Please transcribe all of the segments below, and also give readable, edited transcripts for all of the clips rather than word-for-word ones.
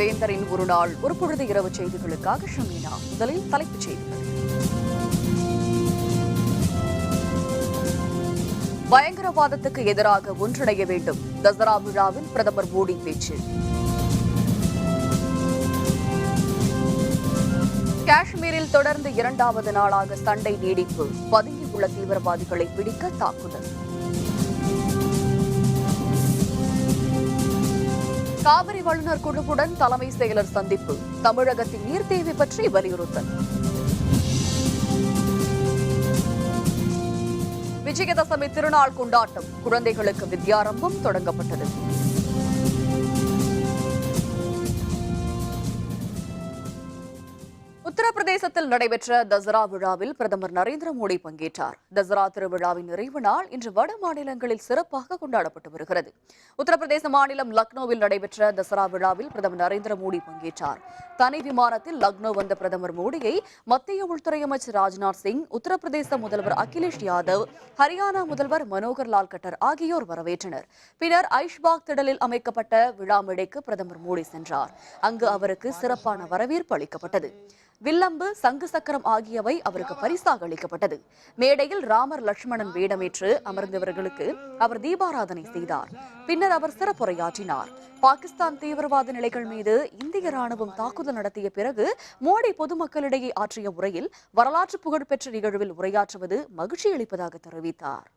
வேந்தரின் ஒரு நாள் ஒரு பொழுது இரவு செய்திகளுக்காக ஷமீனா. முதலில் தலைப்புச் செய்திகள். பயங்கரவாதத்துக்கு எதிராக ஒன்றிணைய வேண்டும், தசரா விழாவில் பிரதமர் மோடி பேச்சு. காஷ்மீரில் தொடர்ந்து இரண்டாவது நாளாக சண்டை நீடிப்பு, பதுங்கியுள்ள தீவிரவாதிகளை பிடிக்க தாக்குதல். காவிரி வல்லுநர் குழுவுடன் தலைமை செயலர் சந்திப்பு, தமிழகத்தின் நீர் தேவை பற்றி வலியுறுத்தல். விஜயதசமி திருநாள் கொண்டாட்டம், குழந்தைகளுக்கு வித்யாரம்பம் தொடங்கப்பட்டது. உத்தரப்பிரதேசத்தில் நடைபெற்ற தசரா விழாவில் பிரதமர் நரேந்திர மோடி பங்கேற்றார். தசரா திருவிழாவின் நிறைவு நாள் இன்று வட மாநிலங்களில் சிறப்பாக கொண்டாடப்பட்டு வருகிறது. உத்தரப்பிரதேச மாநிலம் லக்னோவில் நடைபெற்ற தசரா விழாவில் பிரதமர் நரேந்திர மோடி பங்கேற்றார். தனி விமானத்தில் லக்னோ வந்த பிரதமர் மோடியை மத்திய உள்துறை அமைச்சர் ராஜ்நாத் சிங், உத்தரப்பிரதேச முதல்வர் அகிலேஷ் யாதவ், ஹரியானா முதல்வர் மனோகர் லால் கட்டர் ஆகியோர் வரவேற்றனர். பின்னர் ஐஷ்பாக் திடலில் அமைக்கப்பட்ட விழா மேடைக்கு பிரதமர் மோடி சென்றார். அங்கு அவருக்கு சிறப்பான வரவேற்பு அளிக்கப்பட்டது. வில்லம்பு, சங்கு சக்கரம் ஆகியவை அவருக்கு பரிசாக அளிக்கப்பட்டது. மேடையில் ராமர் லட்சுமணன் வேடமேற்று அமர்ந்தவர்களுக்கு அவர் தீபாராதனை செய்தார். பின்னர் அவர் சிறப்புரையாற்றினார். பாகிஸ்தான் தீவிரவாத நிலைகள் மீது இந்திய ராணுவம் தாக்குதல் நடத்திய பிறகு மோடி பொதுமக்களிடையே ஆற்றிய உரையில் வரலாற்று புகழ்பெற்ற நிகழ்வில் உரையாற்றுவது மகிழ்ச்சி அளிப்பதாக தெரிவித்தார்.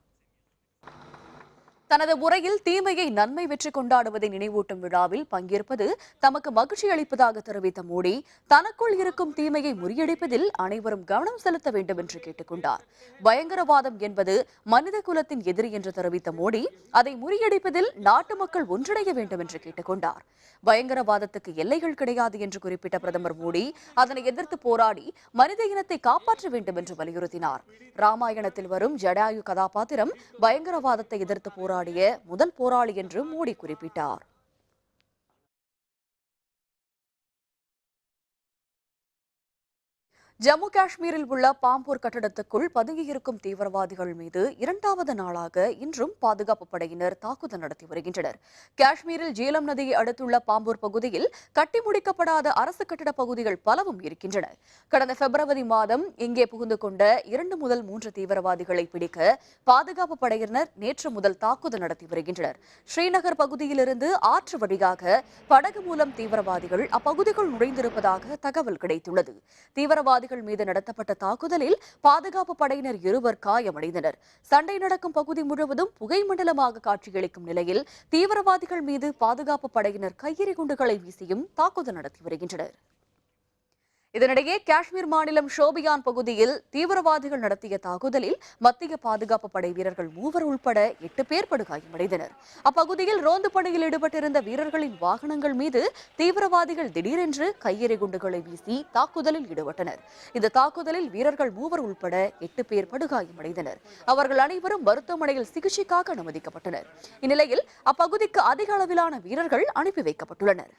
தனது உரையில் தீமையை நன்மை வெற்றி கொண்டாடுவதை நினைவூட்டும் விழாவில் பங்கேற்பது தமக்கு மகிழ்ச்சி அளிப்பதாக தெரிவித்த மோடி, தனக்குள் இருக்கும் தீமையை முறியடிப்பதில் அனைவரும் கவனம் செலுத்த வேண்டும் என்று கேட்டுக் கொண்டார். பயங்கரவாதம் என்பது மனித குலத்தின் எதிரி என்று தெரிவித்த மோடி, அதை முறியடிப்பதில் நாட்டு மக்கள் ஒன்றிணைய வேண்டும் என்று கேட்டுக் கொண்டார். பயங்கரவாதத்துக்கு எல்லைகள் கிடையாது என்று குறிப்பிட்ட பிரதமர் மோடி, அதனை எதிர்த்து போராடி மனித இனத்தை காப்பாற்ற வேண்டும் என்று வலியுறுத்தினார். ராமாயணத்தில் வரும் ஜடாயு கதாபாத்திரம் பயங்கரவாதத்தை எதிர்த்து போராடிய முதல் போராளி என்று மோடி குறிப்பிட்டார். ஜம்மு காஷ்மீரில் உள்ள பாம்பூர் கட்டடத்துக்குள் பதுங்கியிருக்கும் தீவிரவாதிகள் மீது இரண்டாவது நாளாக இன்றும் பாதுகாப்பு படையினர் தாக்குதல் நடத்தி வருகின்றனர். காஷ்மீரில் ஜீலம் நதியை அடுத்துள்ள பாம்பூர் பகுதியில் கட்டி முடிக்கப்படாத அரசு கட்டட பகுதிகள் பலவும் இருக்கின்றன. கடந்த பிப்ரவரி மாதம் இங்கே புகுந்து கொண்ட 2 முதல் 3 தீவிரவாதிகளை பிடிக்க பாதுகாப்பு படையினர் நேற்று முதல் தாக்குதல் நடத்தி வருகின்றனர். ஸ்ரீநகர் பகுதியிலிருந்து ஆற்று வழியாக படகு மூலம் தீவிரவாதிகள் அப்பகுதிக்குள் நுழைந்திருப்பதாக தகவல் கிடைத்துள்ளது. தீவிரவாதிகள் மீது நடத்தப்பட்ட தாக்குதலில் பாதுகாப்பு படையினர் 2 காயமடைந்தனர். சண்டை நடக்கும் பகுதி முழுவதும் புகை மண்டலமாக காட்சியளிக்கும் நிலையில் தீவிரவாதிகள் மீது பாதுகாப்பு படையினர் கையெறி குண்டுகளை வீசியும் தாக்குதல் நடத்தி வருகின்றனர். இதனிடையே காஷ்மீர் மாநிலம் ஷோபியான் பகுதியில் தீவிரவாதிகள் நடத்திய தாக்குதலில் மத்திய பாதுகாப்பு படை வீரர்கள் 3 உள்பட 8 பேர் படுகாயமடைந்தனர். அப்பகுதியில் ரோந்து பணியில் ஈடுபட்டிருந்த வீரர்களின் வாகனங்கள் மீது தீவிரவாதிகள் திடீரென்று கையெறி குண்டுகளை வீசி தாக்குதலில் ஈடுபட்டனர். இந்த தாக்குதலில் வீரர்கள் 3 உள்பட 8 பேர் படுகாயமடைந்தனர். அவர்கள் அனைவரும் மருத்துவமனையில் சிகிச்சைக்காக அனுமதிக்கப்பட்டனர். இந்நிலையில் அப்பகுதிக்கு அதிக அளவிலான வீரர்கள் அனுப்பி வைக்கப்பட்டுள்ளனர்.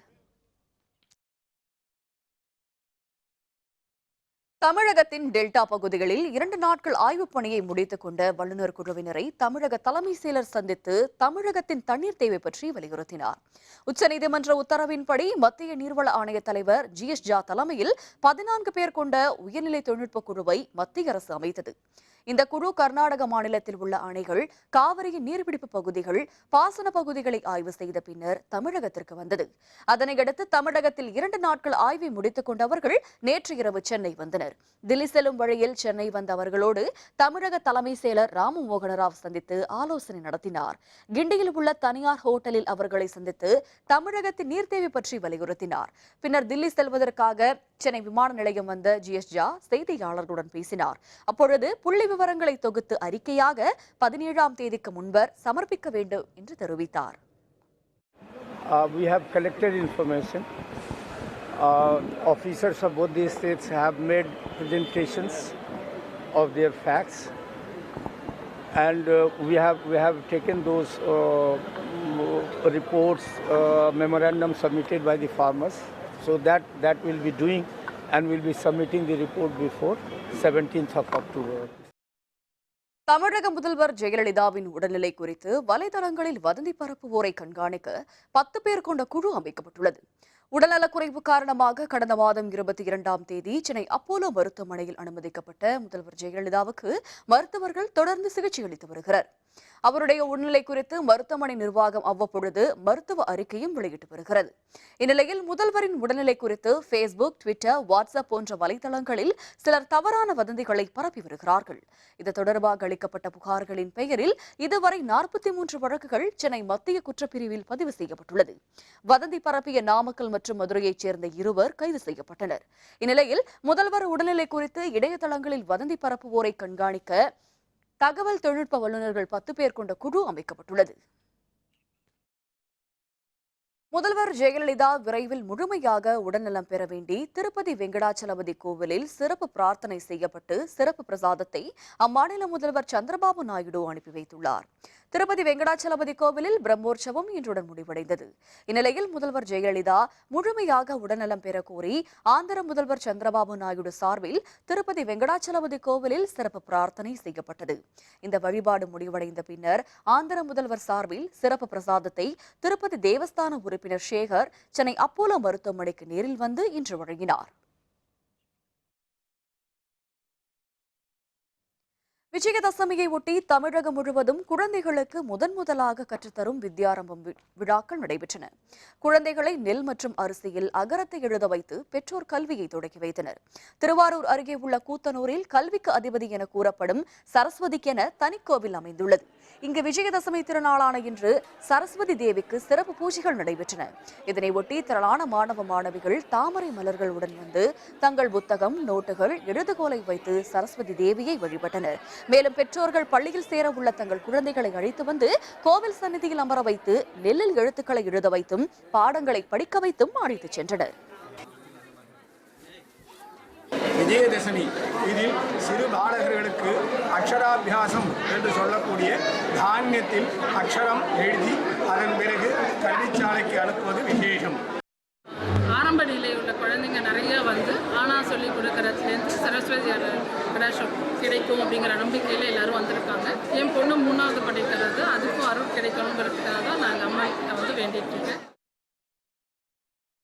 தமிழகத்தின் டெல்டா பகுதிகளில் 2 நாட்கள் ஆய்வுப் பணியை முடித்துக் கொண்ட வல்லுநர் குழுவினரை தமிழக தலைமை செயலர் சந்தித்து தமிழகத்தின் தண்ணீர் தேவை பற்றி வலியுறுத்தினார். உச்சநீதிமன்ற உத்தரவின்படி மத்திய நீர்வள ஆணைய தலைவர் GS ஜா தலைமையில் 14 பேர் கொண்ட உயர்நிலை தொழில்நுட்ப குழுவை மத்திய அரசு அமைத்தது. இந்த குழு கர்நாடக மாநிலத்தில் உள்ள அணைகள், காவிரியின் நீர்பிடிப்பு பகுதிகள், பாசன பகுதிகளை ஆய்வு செய்த பின்னர் தமிழகத்திற்கு வந்தது. அதனையடுத்து தமிழகத்தில் 2 நாட்கள் ஆய்வை முடித்துக் கொண்டவர்கள் நேற்று இரவு சென்னை வந்தனர். தில்லி செல்லும் வழியில் சென்னை வந்த அவர்களோடு தமிழக தலைமை செயலர் ராமு மோகனராவ் சந்தித்து ஆலோசனை நடத்தினார். கிண்டியில் உள்ள தனியார் ஹோட்டலில் அவர்களை சந்தித்து தமிழகத்தின் நீர் தேவை பற்றி வலியுறுத்தினார். பின்னர் தில்லி செல்வதற்காக சென்னை விமான நிலையம் வந்த GS ஜா செய்தியாளர்களுடன் பேசினார். அப்பொழுது புள்ளி விவரங்களை தொகுத்து அறிக்கையாக 17ஆம் தேதிக்கு முன்பர் சமர்ப்பிக்க வேண்டும் என்று தெரிவித்தார். We have collected information. Officers of both these states have made presentations of their facts, and we have taken those reports, memorandum submitted by the farmers. So that will be doing, and we'll be submitting the report before 17th of October. தமிழக முதல்வர் ஜெயலலிதாவின் உடல்நிலை குறித்து வலைதளங்களில் வதந்தி பரப்புவோரை கண்காணிக்க 10 பேர் கொண்ட குழு அமைக்கப்பட்டுள்ளது. உடல்நலக்குறைவு காரணமாக கடந்த மாதம் 22ஆம் தேதி சென்னை அப்போலோ மருத்துவமனையில் அனுமதிக்கப்பட்ட முதல்வர் ஜெயலலிதாவுக்கு மருத்துவர்கள் தொடர்ந்து சிகிச்சை அளித்து வருகிறார். அவருடைய உடல்நிலை குறித்து மருத்துவமனை நிர்வாகம் அவ்வப்பொழுது மருத்துவ அறிக்கையும் வெளியிட்டு வருகிறது. இந்நிலையில் முதல்வரின் உடல்நிலை குறித்து பேஸ்புக், ட்விட்டர், வாட்ஸ்அப் போன்ற வலைதளங்களில் சிலர் தவறான வதந்திகளை பரப்பி வருகிறார்கள். இது தொடர்பாக அளிக்கப்பட்ட புகார்களின் பெயரில் இதுவரை 43 வழக்குகள் சென்னை மத்திய குற்றப்பிரிவில் பதிவு செய்யப்பட்டுள்ளது. வதந்தி பரப்பிய நாமக்கல் மற்றும் மதுரையைச் சேர்ந்த இருவர் கைது செய்யப்பட்டனர். இந்நிலையில் முதல்வர் உடல்நிலை குறித்து இணையதளங்களில் வதந்தி பரப்புவோரை கண்காணிக்க தகவல் தொழில்நுட்ப வல்லுநர்கள் 10 பேர் கொண்ட குழு அமைக்கப்பட்டுள்ளது. முதல்வர் ஜெயலலிதா விரைவில் முழுமையாக உடல்நலம் பெற வேண்டி திருப்பதி வெங்கடாச்சலபதி கோவிலில் சிறப்பு பிரார்த்தனை செய்யப்பட்டு சிறப்பு பிரசாதத்தை அம்மாநில முதல்வர் சந்திரபாபு நாயுடு அனுப்பி வைத்துள்ளார். திருப்பதி வெங்கடாச்சலபதி கோவிலில் பிரம்மோற்சவம் இன்றுடன் முடிவடைந்தது. இந்நிலையில் முதல்வர் ஜெயலலிதா முழுமையாக உடல்நலம் பெற கோரி ஆந்திர முதல்வர் சந்திரபாபு நாயுடு சார்பில் திருப்பதி வெங்கடாச்சலபதி கோவிலில் சிறப்பு பிரார்த்தனை செய்யப்பட்டது. இந்த வழிபாடு முடிவடைந்த பின்னர் ஆந்திர முதல்வர் சார்பில் சிறப்பு பிரசாதத்தை திருப்பதி தேவஸ்தான உறுப்பினர் சேகர் சென்னை அப்போலோ மருத்துவமனைக்கு நேரில் வந்து இன்று வழங்கினார். விஜயதசமியை ஒட்டி தமிழகம் முழுவதும் குழந்தைகளுக்கு முதலாக கற்றுத்தரும் வித்யாரம்பம் விழாக்கள் நடைபெற்றன. குழந்தைகளை நெல் மற்றும் அரிசியில் அகரத்தை எழுத வைத்து பெற்றோர் கல்வியை தொடங்கி வைத்தனர். திருவாரூர் அருகே உள்ள கூத்தனூரில் கல்விக்கு அதிபதி என கூறப்படும் சரஸ்வதிக்கென தனிக்கோவில் அமைந்துள்ளது. இங்கு விஜயதசமி திருநாளான இன்று சரஸ்வதி தேவிக்கு சிறப்பு பூஜைகள் நடைபெற்றன. இதனை ஒட்டி திரளான மாணவ மாணவிகள் தாமரை மலர்களுடன் வந்து தங்கள் புத்தகம், நோட்டுகள், எழுதுகோலை வைத்து சரஸ்வதி தேவியை வழிபட்டனர். மேலும் பெற்றோர்கள் பள்ளியில் சேர உள்ள தங்கள் குழந்தைகளை அழைத்து வந்து கோவில் சந்நிதியில் அமர வைத்து நெல்லில் எழுத்துக்களை எழுத வைத்தும் பாடங்களை படிக்க வைத்தும் அழைத்துச் சென்றனர். விஜயதசமி இதில் சிறு பாலகர்களுக்கு அக்ஷராபியாசம் என்று சொல்லக்கூடிய தானியத்தில் அக்ஷரம் எழுதி அதன் பிறகு கல்விச்சாலைக்கு அனுப்புவது விசேஷம். ஆரம்ப நிலையில் உள்ள குழந்தைங்க நிறைய வந்து ஆனால் சொல்லி கொடுக்கறதுலேருந்து சரஸ்வதி கடாட்சம் கிடைக்கும் அப்படிங்கிற நம்பிக்கையில் எல்லாரும் வந்திருக்காங்க. என் பொண்ணு 3வது படிக்கிறது, அதுக்கும் அருள் கிடைக்கணுங்கிறதுக்காக தான் நாங்கள் அம்மா கிட்ட வந்து வேண்டிட்டு இருக்கேன்.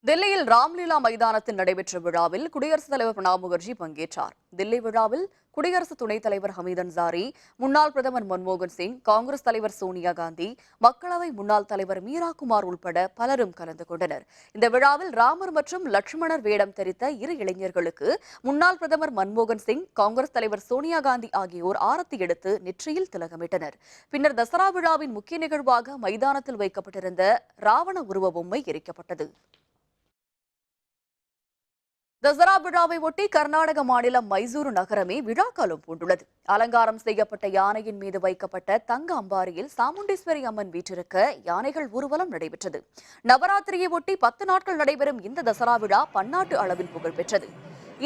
தில்லியில் ராம்லீலா மைதானத்தில் நடைபெற்ற விழாவில் குடியரசுத் தலைவர் பிரணாப் முகர்ஜி பங்கேற்றார். தில்லி விழாவில் குடியரசு துணைத் தலைவர் ஹமீத் அன்சாரி, முன்னாள் பிரதமர் மன்மோகன் சிங், காங்கிரஸ் தலைவர் சோனியா காந்தி, மக்களவை முன்னாள் தலைவர் மீரா குமார் உள்பட பலரும் கலந்து கொண்டனர். இந்த விழாவில் ராமர் மற்றும் லட்சுமணர் வேடம் தரித்த 2 இளைஞர்களுக்கு முன்னாள் பிரதமர் மன்மோகன் சிங், காங்கிரஸ் தலைவர் சோனியா காந்தி ஆகியோர் ஆரத்தி எடுத்து நெற்றியில் திலகமிட்டனர். பின்னர் தசரா விழாவின் முக்கிய நிகழ்வாக மைதானத்தில் வைக்கப்பட்டிருந்த ராவண உருவ பொம்மை எரிக்கப்பட்டது. தசரா விழாவை ஒட்டி கர்நாடக மாநிலம் மைசூரு நகரமே விழாக்காலம் பூண்டுள்ளது. அலங்காரம் செய்யப்பட்ட யானையின் மீது வைக்கப்பட்ட தங்க அம்பாரியில் சாமுண்டீஸ்வரி அம்மன் வீற்றிருக்க யானைகள் ஊர்வலம் நடைபெற்றது. நவராத்திரியை ஒட்டி 10 நாட்கள் நடைபெறும் இந்த தசரா விழா பன்னாட்டு அளவில் புகழ்பெற்றது.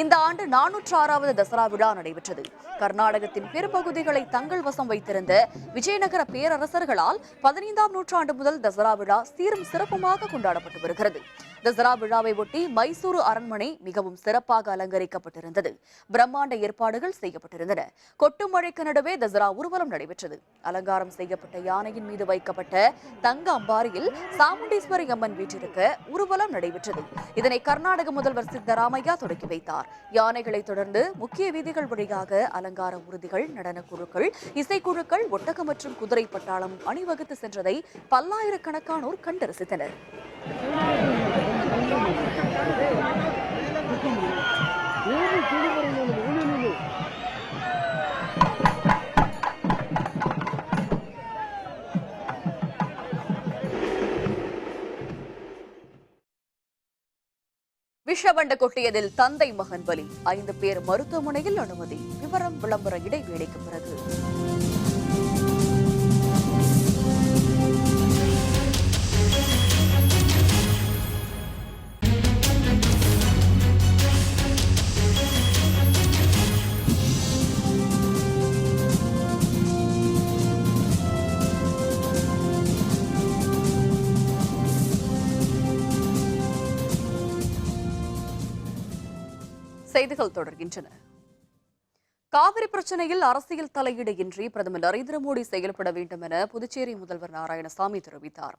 இந்த ஆண்டு 406வது தசரா விழா நடைபெற்றது. கர்நாடகத்தின் பெரும்பகுதிகளை தங்கள் வசம் வைத்திருந்த விஜயநகர பேரரசர்களால் 15ஆம் நூற்றாண்டு முதல் தசரா விழா சீரும் சிறப்புமாக கொண்டாடப்பட்டு வருகிறது. தசரா விழாவை ஒட்டி மைசூரு அரண்மனை மிகவும் சிறப்பாக அலங்கரிக்கப்பட்டிருந்தது. பிரம்மாண்ட ஏற்பாடுகள் செய்யப்பட்டிருந்தன. கொட்டும் மழைக்கு நடுவே தசரா ஊர்வலம் நடைபெற்றது. அலங்காரம் செய்யப்பட்ட யானையின் மீது வைக்கப்பட்ட தங்க அம்பாரியில் சாமுண்டீஸ்வரி அம்மன் வீற்றிருக்க ஊர்வலம் நடைபெற்றது. இதனை கர்நாடக முதல்வர் சித்தராமையா தொடங்கி வைத்தார். யானைகளை தொடர்ந்து முக்கிய வீதிகள் வழியாக அலங்கார ஊர்திகள், நடன குழுக்கள், இசைக்குழுக்கள், ஒட்டகம் மற்றும் குதிரை பட்டாளம் அணிவகுத்து சென்றதை பல்லாயிரக்கணக்கானோர் கண்டு ரசித்தனர். விஷவண்ட கொட்டியதில் தந்தை மகன் பலி, 5 பேர் மருத்துவமனையில் அனுமதி. விவரம் விளம்பர இடைவேளைக்கு பிறகு. செய்திகள் தொடர்கின்றன. காவிரி பிரச்சனையில் அரசியல் தலையீடு இன்றி பிரதமர் நரேந்திர மோடி செயல்பட வேண்டும் என புதுச்சேரி முதல்வர் நாராயணசாமி தெரிவித்தார்.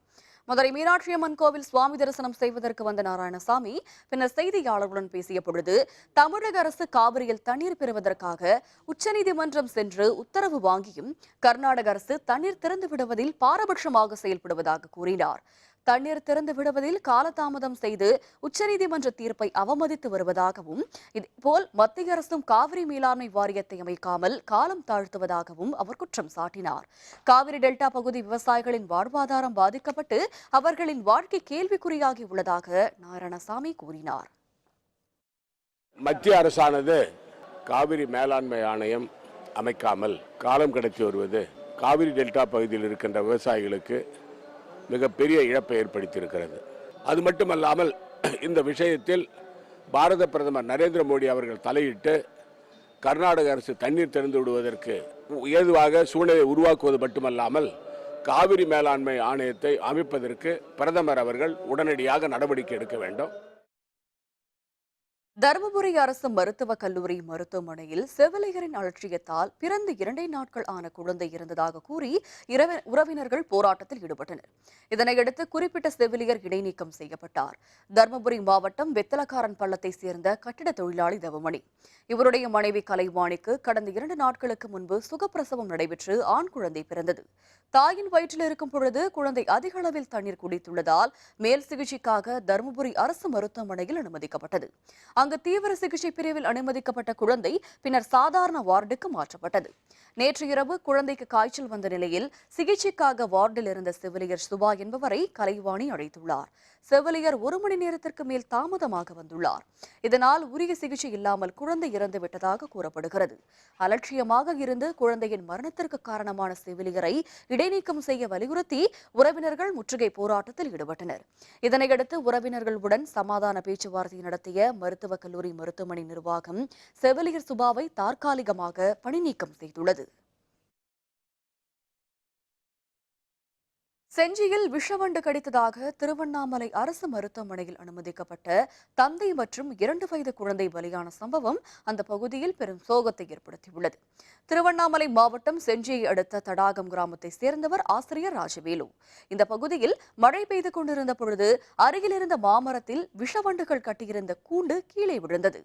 மதுரை மீனாட்சி அம்மன் கோவில் சுவாமி தரிசனம் செய்வதற்கு வந்த நாராயணசாமி பின்னர் செய்தியாளர்களுடன் பேசிய பொழுது, தமிழக அரசு காவிரியில் தண்ணீர் பெறுவதற்காக உச்சநீதிமன்றம் சென்று உத்தரவு வாங்கியும் கர்நாடக அரசு தண்ணீர் திறந்து விடுவதில் பாரபட்சமாக செயல்படுவதாக கூறினார். தண்ணீர் திறந்து விடுவதில் காலதாமதம் செய்து உச்சநீதிமன்ற தீர்ப்பை அவமதித்து வருவதாகவும், இதேபோல் மத்திய அரசும் காவிரி மேலாண்மை வாரியத்தை அமைக்காமல் காலம் தாழ்த்துவதாகவும் அவர் குற்றம் சாட்டினார். காவிரி டெல்டா பகுதி விவசாயிகளின் வாழ்வாதாரம் பாதிக்கப்பட்டு அவர்களின் வாழ்க்கை கேள்விக்குறியாகி உள்ளதாக நாராயணசாமி கூறினார். மத்திய அரசானது காவிரி மேலாண்மை ஆணையம் அமைக்காமல் காலம் கடத்தி வருவது காவிரி டெல்டா பகுதியில் இருக்கின்ற விவசாயிகளுக்கு மிகப்பெரிய இழப்பை ஏற்படுத்தியிருக்கிறது. அது மட்டுமல்லாமல் இந்த விஷயத்தில் பாரத பிரதமர் நரேந்திர மோடி அவர்கள் தலையிட்டு கர்நாடக அரசு தண்ணீர் திறந்து விடுவதற்கு ஏதுவாக சூழ்நிலை உருவாக்குவது மட்டுமல்லாமல் காவிரி மேலாண்மை ஆணையத்தை அமைப்பதற்கு பிரதமர் அவர்கள் உடனடியாக நடவடிக்கை எடுக்க வேண்டும். தருமபுரி அரசு மருத்துவக் கல்லூரி மருத்துவமனையில் செவிலியரின் அலட்சியத்தால் பிறந்து 2 நாட்கள் ஆன குழந்தை இருந்ததாக கூறி உறவினர்கள் போராட்டத்தில் ஈடுபட்டனர். இதனையடுத்து குறிப்பிட்ட செவிலியர் இடைநீக்கம் செய்யப்பட்டார். தருமபுரி மாவட்டம் வெத்தலக்காரன் பள்ளத்தை சேர்ந்த கட்டிட தொழிலாளி தவமணி, இவருடைய மனைவி கலைவாணிக்கு கடந்த 2 நாட்களுக்கு முன்பு சுகப்பிரசவம் நடைபெற்று ஆண் குழந்தை பிறந்தது. தாயின் வயிற்றில் இருக்கும் பொழுது குழந்தை அதிக அளவில் தண்ணீர் குடித்துள்ளதால் மேல் சிகிச்சைக்காக தருமபுரி அரசு மருத்துவமனையில் அனுமதிக்கப்பட்டது. அங்கு தீவிர சிகிச்சை பிரிவில் அனுமதிக்கப்பட்ட குழந்தை பின்னர் சாதாரண வார்டுக்கு மாற்றப்பட்டது. நேற்று இரவு குழந்தைக்கு காய்ச்சல் வந்த நிலையில் சிகிச்சைக்காக வார்டில் இருந்த செவிலியர் சுபா என்பவரை கலைவாணி அழைத்துள்ளார். செவிலியர் 1 மணி நேரத்திற்கு மேல் தாமதமாக வந்துள்ளார். இதனால் உரிய சிகிச்சை இல்லாமல் குழந்தை இறந்து விட்டதாக கூறப்படுகிறது. அலட்சியமாக இருந்து குழந்தையின் மரணத்திற்கு காரணமான செவிலியரை இடைநீக்கம் செய்ய வலியுறுத்தி உறவினர்கள் முற்றுகை போராட்டத்தில் ஈடுபட்டனர். இதனையடுத்து உறவினர்களுடன் சமாதான பேச்சுவார்த்தை நடத்திய மருத்துவக் கல்லூரி மருத்துவமனை நிர்வாகம் செவிலியர் சுபாவை தற்காலிகமாக பணிநீக்கம் செய்துள்ளது. செஞ்சியில் விஷவண்டு கடித்ததாக திருவண்ணாமலை அரசு மருத்துவமனையில் அனுமதிக்கப்பட்ட தந்தை மற்றும் 2 வயது குழந்தை பலியான சம்பவம் அந்த பகுதியில் பெரும் சோகத்தை ஏற்படுத்தியுள்ளது. திருவண்ணாமலை மாவட்டம் செஞ்சியை அடுத்த தடாகம் கிராமத்தை சேர்ந்தவர் ஆசிரியர் ராஜவேலு. இந்த பகுதியில் மழை பெய்து கொண்டிருந்த பொழுது அருகில் இருந்த மாமரத்தில் விஷவண்டுகள் கட்டியிருந்த கூண்டு கீழே விழுந்தது.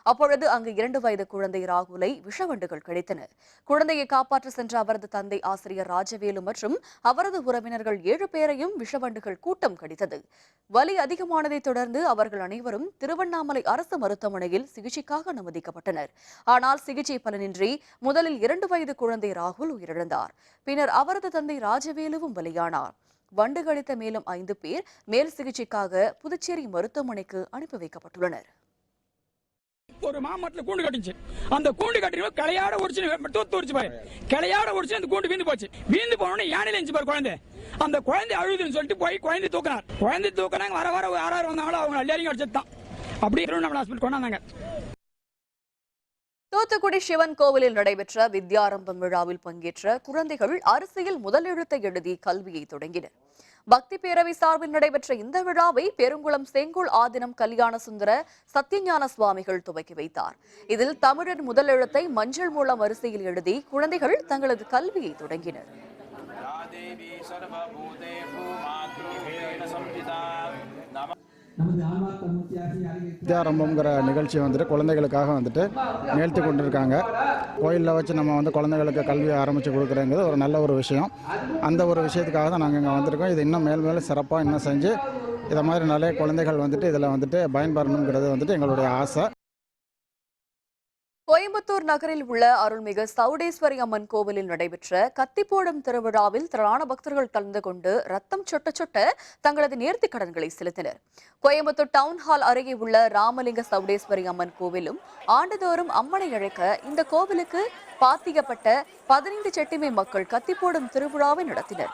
அப்பொழுது அங்கு 2 வயது குழந்தை ராகுலை விஷவண்டுகள் கடித்தன. குழந்தையை காப்பாற்ற சென்ற அவரது தந்தை ஆசிரியர் ராஜவேலு மற்றும் அவரது உறவினர்கள் 7 பேரையும் விஷவண்டுகள் கூட்டம் கடித்தது. வலி அதிகமானதை தொடர்ந்து அவர்கள் அனைவரும் திருவண்ணாமலை அரசு மருத்துவமனையில் சிகிச்சைக்காக அனுமதிக்கப்பட்டனர். ஆனால் சிகிச்சை பலனின்றி முதலில் 2 வயது குழந்தை ராகுல் உயிரிழந்தார். பின்னர் அவரது தந்தை ராஜவேலுவும் பலியானார். வண்டு கடித்த மேலும் 5 பேர் மேல் சிகிச்சைக்காக புதுச்சேரி மருத்துவமனைக்கு அனுப்பி வைக்கப்பட்டுள்ளனர். ஒரு மாமரத்துல கூண்டு கட்டிச்சு. அந்த கூண்டு கட்டின கிளையாட ஒடிச்சு பாரு. கிளையாட ஒடிச்சு அந்த கூண்டு வீந்து போச்சு. வீந்து போனோடனே யானையில இருந்துச்சு பாரு குழந்தை. அந்த குழந்தை அழுதுன்னு சொல்லிட்டு போய் குழந்தை தூக்கினார். குழந்தை தூக்கினாங்க. வர யாராரு வந்தாங்களோ அவங்க எல்லாரையும் அடிச்சுதான் அப்படியே திருவண்ணாமலை ஹாஸ்பிட்டல் கொண்டாந்தாங்க. தூத்துக்குடி சிவன் கோவிலில் நடைபெற்ற வித்யாரம்பம் விழாவில் பங்கேற்ற குழந்தைகள் அரசியல் முதலெழுத்தை எழுதி கல்வியை தொடங்கினர். பக்தி பேரவை சார்பில் நடைபெற்ற இந்த விழாவை பெருங்குளம் செங்கோல் ஆதினம் கல்யாண சுந்தர சத்தியஞான சுவாமிகள் துவக்கி வைத்தார். இதில் தமிழர் முதலெழுத்தை மஞ்சள் மூலம் வரிசையில் எழுதி குழந்தைகள் தங்களது கல்வியை தொடங்கினர். வித்யாரம்பம்ங்கிற நிகழ்ச்சி வந்துட்டு குழந்தைகளுக்காக வந்துட்டு நிகழ்த்தி கொண்டிருக்காங்க. கோயிலில் வச்சு நம்ம குழந்தைகளுக்கு கல்வியை ஆரம்பித்து கொடுக்குறேங்கிறது ஒரு நல்ல ஒரு விஷயம். அந்த ஒரு விஷயத்துக்காக தான் நாங்கள் இங்கே வந்திருக்கோம். இது இன்னும் மேலும் சிறப்பாக இன்னும் செஞ்சு இதை மாதிரி நிறைய குழந்தைகள் வந்துட்டு இதில் பயன்பெறணுங்கிறது எங்களுடைய ஆசை. கோயம்புத்தூர் நகரில் உள்ள அருள்மிகு சவுடேஸ்வரி அம்மன் கோவிலில் நடைபெற்ற கத்திப்போடும் திருவிழாவில் திரளான பக்தர்கள் கலந்து கொண்டு ரத்தம் சொட்ட சொட்ட தங்களது நேர்த்திக் கடன்களை செலுத்தினர். கோயம்புத்தூர் டவுன் ஹால் அருகே உள்ள ராமலிங்க சவுடேஸ்வரி அம்மன் கோவிலும் ஆண்டுதோறும் அம்மனை அழைக்க இந்த கோவிலுக்கு பாத்தியப்பட்ட 15 செட்டிமை மக்கள் கத்திப்போடும் திருவிழாவை நடத்தினர்.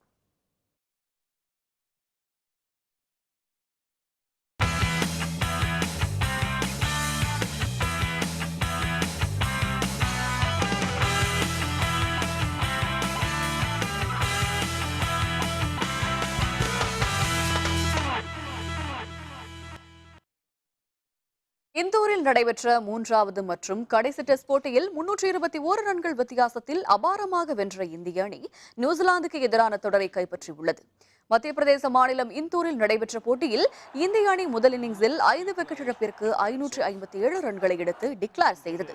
இந்தூரில் நடைபெற்ற 3வது மற்றும் கடைசி டெஸ்ட் போட்டியில் 321 ரன்கள் வித்தியாசத்தில் அபாரமாக வென்ற இந்திய அணி நியூசிலாந்துக்கு எதிரான தொடரை கைப்பற்றியுள்ளது. மத்திய பிரதேச மாநிலம் இந்தூரில் நடைபெற்ற போட்டியில் இந்திய அணி முதல் இன்னிங்ஸில் 5 விக்கெட் இழப்பிற்கு 557 ரன்களை எடுத்து டிக்ளேர் செய்தது.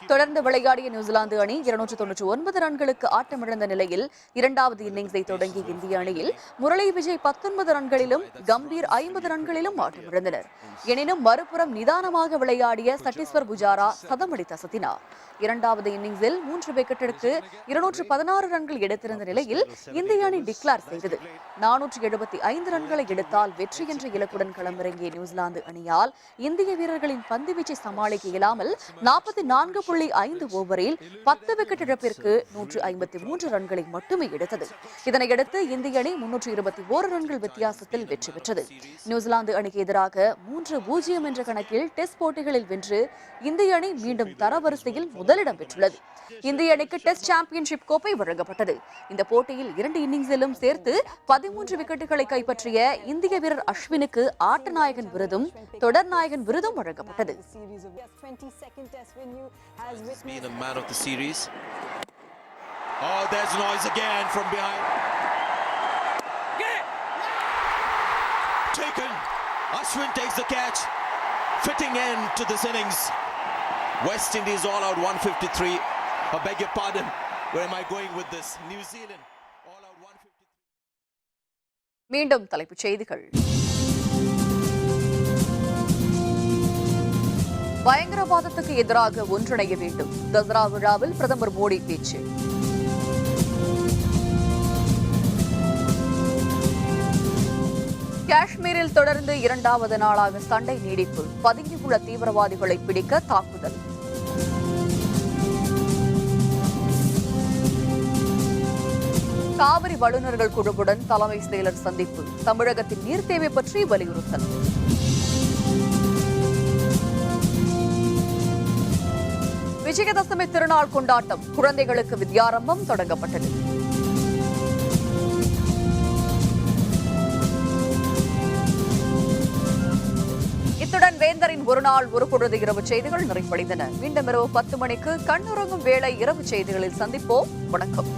தொடர்ந்து விளையாடிய நியூசிலாந்து அணி 299 ரன்களுக்கு ஆட்டமிழந்த நிலையில் இரண்டாவது இன்னிங்ஸை தொடங்கிய இந்திய அணியில் முரளி விஜய் 19 ரன்களிலும் கம்பீர் 50 ரன்களிலும் ஆட்டமிழந்தனர். எனினும் மறுபுறம் நிதானமாக விளையாடிய சட்டீஸ்வர் புஜாரா சதமடித்து அசத்தினார். இரண்டாவது இன்னிங்ஸில் 3 விக்கெட்டிற்கு 216 ரன்கள் எடுத்திருந்த நிலையில் இந்திய அணி டிக்ளேர் செய்தது. 475 ரன்களை எடுத்தால் வெற்றி என்ற இலக்குடன் களமிறங்கிய நியூசிலாந்து அணியால் இந்திய வீரர்களின் பந்துவீச்சை சமாளிக்க இயலாமல் 44.5 ஓவரில் 10 விக்கெட் இழப்பிற்கு 153 ரன்களை மட்டுமே எடுத்தது. இதனையடுத்து இந்திய அணி 321 ரன்கள் வித்தியாசத்தில் வெற்றி பெற்றது. நியூசிலாந்து அணிக்கு எதிராக 3-0 என்ற கணக்கில் டெஸ்ட் போட்டிகளில் வென்று இந்திய அணி மீண்டும் தரவரிசையில் முதலிடம் பெற்றுள்ளது. இந்திய அணிக்கு டெஸ்ட் சாம்பியன்ஷிப் கோப்பை வழங்கப்பட்டது. இந்த போட்டியில் 2 இன்னிங்ஸிலும் சேர்த்து 13 விக்கெட்டுகளை கைப்பற்றிய இந்திய வீரர் அஸ்வினுக்கு ஆட்ட நாயகன் விருதும் தொடர் நாயகன் விருதும் வழங்கப்பட்டது. Ashwin takes the catch, fitting end to this innings. West Indies all out 153. I beg your pardon. Where am I going with this? New Zealand all out 153. மீண்டும் தலைப்புச் செய்திகள். பயங்கரவாதத்துக்கு எதிராக ஒன்றிணைய வேண்டும். தசரா விழாவில் பிரதமர் மோடி பேச்சு. காஷ்மீரில் தொடர்ந்து 2வது நாளாக சண்டை நீடிப்பு. பதுங்கியுள்ள தீவிரவாதிகளை பிடிக்க தாக்குதல். காவிரி வல்லுநர்கள் குழுவுடன் தலைமை செயலர் சந்திப்பு. தமிழகத்தின் நீர் தேவை பற்றி வலியுறுத்தல். விஜயதசமி திருநாள் கொண்டாட்டம். குழந்தைகளுக்கு வித்யாரம்பம் தொடங்கப்பட்டது. இத்துடன் வேந்தரின் ஒருநாள் ஒரு பொழுது இரவு செய்திகள் நிறைவடைந்தன. மீண்டும் இரவு 10 மணிக்கு கண்ணுறங்கும் வேளை இரவு செய்திகளில் சந்திப்போம். வணக்கம்.